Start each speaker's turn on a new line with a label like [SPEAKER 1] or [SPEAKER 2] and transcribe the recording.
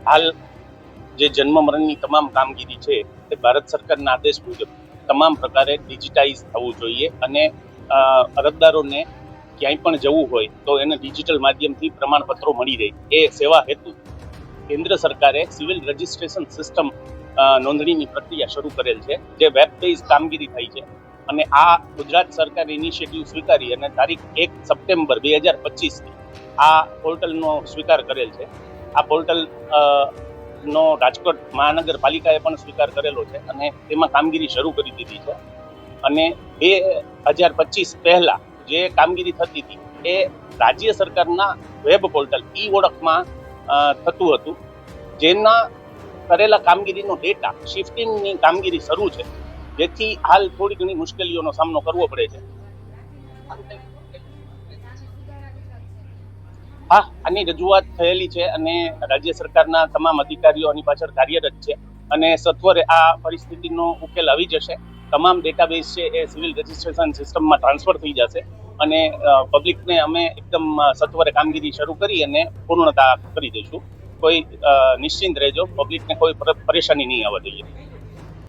[SPEAKER 1] હાલ જે જન્મ મરણની તમામ કામગીરી છે તે ભારત સરકારના આદેશ મુજબ તમામ પ્રકારે ડિજિટાઇઝ થવું જોઈએ અને અરજદારોને ક્યાંય પણ જવું હોય તો એને ડિજિટલ માધ્યમથી પ્રમાણપત્રો મળી રહે એ સેવા હેતુ કેન્દ્ર સરકારે સિવિલ રજિસ્ટ્રેશન સિસ્ટમ નોંધણીની પ્રક્રિયા શરૂ કરેલ છે, જે વેબ બેઝ કામગીરી થઈ છે. અને આ ગુજરાત સરકારે ઇનિશિયેટિવ સ્વીકારી અને તારીખ 1 સપ્ટેમ્બર 2025 આ પોર્ટલનો સ્વીકાર કરેલ છે. આ પોર્ટલ નો રાજકોટ મહાનગરપાલિકાએ પણ સ્વીકાર કરેલો છે અને તેમાં કામગીરી શરૂ કરી દીધી છે. અને 2025 પહેલા જે કામગીરી થતી હતી એ રાજ્ય સરકારના વેબ પોર્ટલ ઈ ઓળખમાં થતું હતું, જેના કરેલા કામગીરીનો ડેટા શિફ્ટિંગની કામગીરી શરૂ છે, જેથી હાલ થોડી ઘણી મુશ્કેલીઓનો સામનો કરવો પડે છે. હા, આની રજૂઆત થયેલી છે અને રાજ્ય સરકારના તમામ અધિકારીઓ આની પાછળ કાર્યરત છે અને સત્વરે આ પરિસ્થિતિનો ઉકેલ આવી જશે. તમામ ડેટાબેઝ છે એ સિવિલ રજિસ્ટ્રેશન સિસ્ટમમાં ટ્રાન્સફર થઈ જશે અને પબ્લિકને અમે એકદમ સત્વરે કામગીરી શરૂ કરી અને પૂર્ણતા કરી દઈશું. કોઈ નિશ્ચિંત રહેજો, પબ્લિકને કોઈ પરેશાની નહીં આવવા દઈએ.